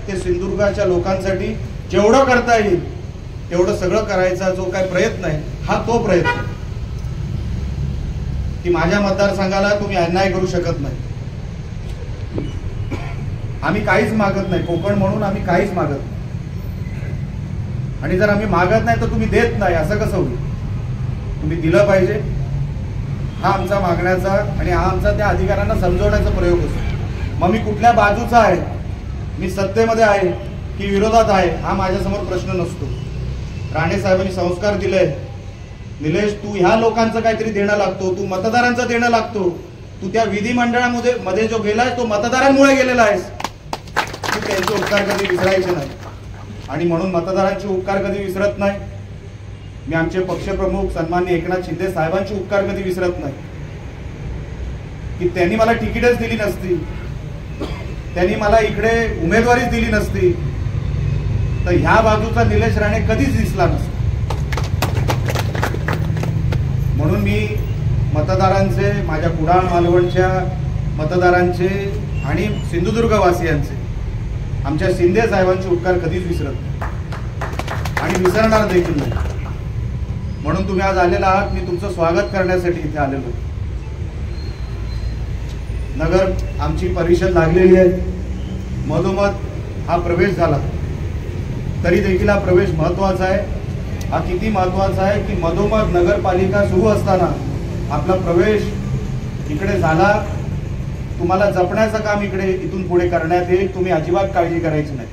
ते सिंधुदुर्गाच्या लोकांसाठी जेवढं करता येईल तेवढं सगळं करायचा जो काय प्रयत्न आहे हा तो प्रयत्न आहे की माझ्या मतदारसंघाला तुम्ही अन्याय करू शकत नाही. आम्ही काहीच मागत नाही, कोकण म्हणून आम्ही काहीच मागत नाही. आणि जर आम्ही मागत नाही तर तुम्ही देत नाही असं कसं होईल? तुम्ही दिलं पाहिजे. हा आमचा मागण्याचा आणि हा आमचा त्या अधिकाऱ्यांना समजवण्याचा प्रयोग असतो. मग मी कुठल्या बाजूचा आहे, मी सत्तेमध्ये आहे की विरोधात आहे, हा माझ्यासमोर प्रश्न नसतो. राणे साहेबांनी संस्कार दिले, निलेश तू ह्या लोकांचं काहीतरी देणं लागतो, तू मतदारांचं देणं लागतो, तू त्या विधिमंडळामध्ये जो गेलाय तो मतदारांमुळे गेलेला आहेस. तू त्यांचे उपकार कधी विसरायचे नाही आणि म्हणून मतदारांचे उपकार कधी विसरत नाही. मी आमचे पक्षप्रमुख सन्माननीय एकनाथ शिंदे साहेबांचे उपकार कधी विसरत नाही की त्यांनी मला तिकीटच दिली नसती, त्यांनी मला इकडे उमेदवारीच दिली नसती तर ह्या बाजूचा निलेश राणे कधीच दिसला नसता. म्हणून मी मतदारांचे, माझ्या कुडाळ मालवणच्या मतदारांचे आणि सिंधुदुर्गवासियांचे, आमच्या शिंदे साहेबांचे उपकार कधीच विसरत नाही आणि विसरणार देखील नाही. म्हणून तुम्ही आज आलेला आहात, मी तुमचं स्वागत करण्यासाठी इथे आलेलो. नगर आमची परिषद लागलेली आहे, मधोमध हा प्रवेश झाला तरी देखील हा प्रवेश महत्वाचा आहे. हा किती महत्वाचा आहे की मधोमध नगरपालिका सुरू असताना आपला प्रवेश इकडे झाला. तुम्हाला जपण्याचं काम इकडे इथून पुढे करण्यात येईल, तुम्ही अजिबात काळजी करायची नाही.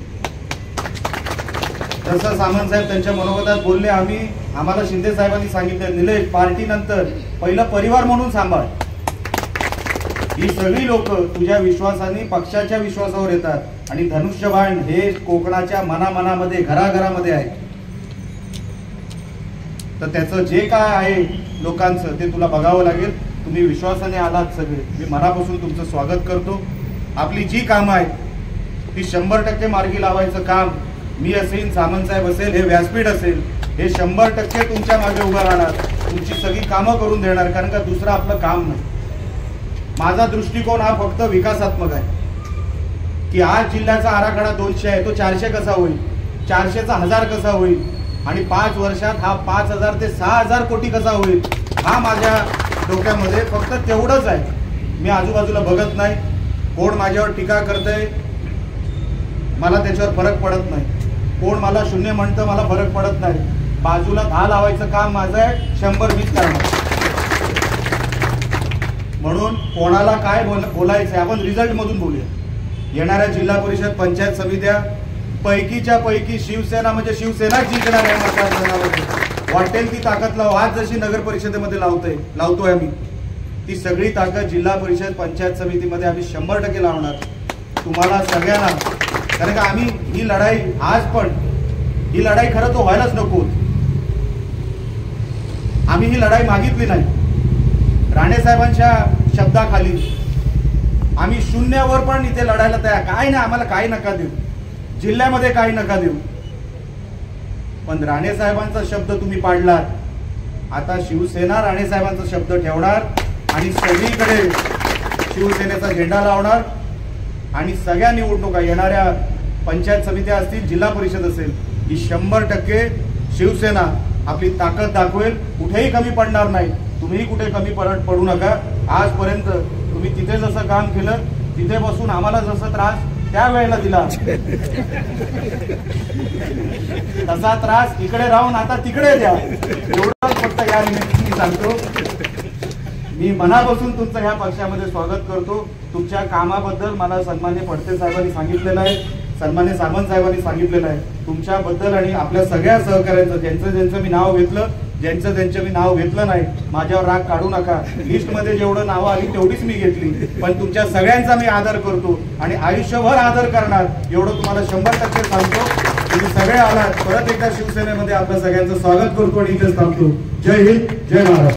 जसं सामंत साहेब त्यांच्या मनोगतात बोलले, आम्हाला शिंदे साहेबांनी सांगितलं निलेश पार्टी नंतर पहिलं परिवार म्हणून सांभाळ. ही सगळी लोक तुझ्या विश्वासाने, पक्षाच्या विश्वासावर येतात आणि धनुष्यबाण हे कोकणाच्या मनामनामध्ये, घराघरामध्ये आहे. तर त्याचं जे काय आहे लोकांचं ते तुला बघावं लागेल. तुम्ही विश्वासाने आलात सगळे, मी मनापासून तुमचं स्वागत करतो. आपली जी कामं आहेत ती 100% मार्गी लावायचं काम मी असेल, सामंत साहेब असेल, हे व्यासपीठ असेल, हे 100% तुमच्या मागे उभं राहणार, तुमची सगळी कामं करून देणार. कारण का दुसरं आपलं काम नाही. माझा दृष्टिकोन हा फक्त विकासात्मक आहे की आज जिल्ह्याचा आराखडा 200 आहे, तो 400 कसा होईल, 400चा 1000 कसा होईल आणि 5 वर्षात हा 5000 ते 6000 कोटी कसा होईल, हा माझ्या डोक्यामध्ये फक्त तेवढंच आहे. मी आजूबाजूला बघत नाही. कोण माझ्यावर टीका करतंय मला त्याच्यावर फरक पडत नाही, कोण मला शून्य म्हणतं मला फरक पडत नाही. बाजूला 10 लावायचं काम माझं आहे, 100 मीच करणार. म्हणून कोणाला काय बोलायचं आपण रिझल्ट मधून बोलूया. येणाऱ्या जिल्हा परिषद पंचायत समित्या पैकीच्या पैकी शिवसेना म्हणजे शिवसेना जिंकणार आहे. मतदारसंघामध्ये वाटेल ती ताकद लावू. आज जशी नगर परिषदेमध्ये लावतोय आम्ही, ती सगळी ताकद जिल्हा परिषद पंचायत समितीमध्ये आम्ही 100% लावणार तुम्हाला सगळ्यांना. कारण का आम्ही ही लढाई आज पण, ही लढाई खरं तो व्हायलाच नको. आम्ही ही लढाई मागितली नाही. राणे साहेबांच्या शब्दाखाली आम्ही शून्यावर पण इथे लढायला तयार. काय नाही, आम्हाला काही नका देऊ, जिल्ह्यामध्ये काही नका देऊ, पण राणे साहेबांचा शब्द तुम्ही पाडलात. आता शिवसेना राणे साहेबांचा शब्द ठेवणार आणि सगळीकडे शिवसेनेचा झेंडा लावणार आणि सगळ्या निवडणुका येणाऱ्या पंचायत समित्या असतील, जिल्हा परिषद असेल, ही 100% शिवसेना आपली ताकद दाखवेल. कुठेही कमी पडणार नाही. तुम्ही कुठे कमी पडू नका. आजपर्यंत तुम्ही तिथे जसं काम केलं, तिथे बसून आम्हाला जसं त्रास त्यावेळेला दिला, तसा त्रास इकडे राहून आता तिकडे द्या. एवढंच फक्त या निमित्ताने सांगतो. मी मनापासून तुमचं ह्या पक्षामध्ये स्वागत करतो. तुमच्या कामाबद्दल मला सन्मान्य फडते साहेबांनी सांगितलेलं आहे, सन्मान्य सामंत साहेबांनी सांगितलेलं आहे. तुमच्याबद्दल आणि आपल्या सगळ्या सहकाऱ्यांचं, ज्यांचं मी नाव घेतलं, ज्यांचं मी नाव घेतलं नाही, माझ्यावर राग काढू नका. लिस्टमध्ये जेवढं नावं आली तेवढीच मी घेतली, पण तुमच्या सगळ्यांचा मी आदर करतो आणि आयुष्यभर आदर करणार एवढं तुम्हाला 100% सांगतो. तुम्ही सगळे आलात. परत एकदा शिवसेनेमध्ये आपल्या सगळ्यांचं स्वागत करतो आणि इथेच थांबतो. जय हिंद, जय महाराष्ट्र.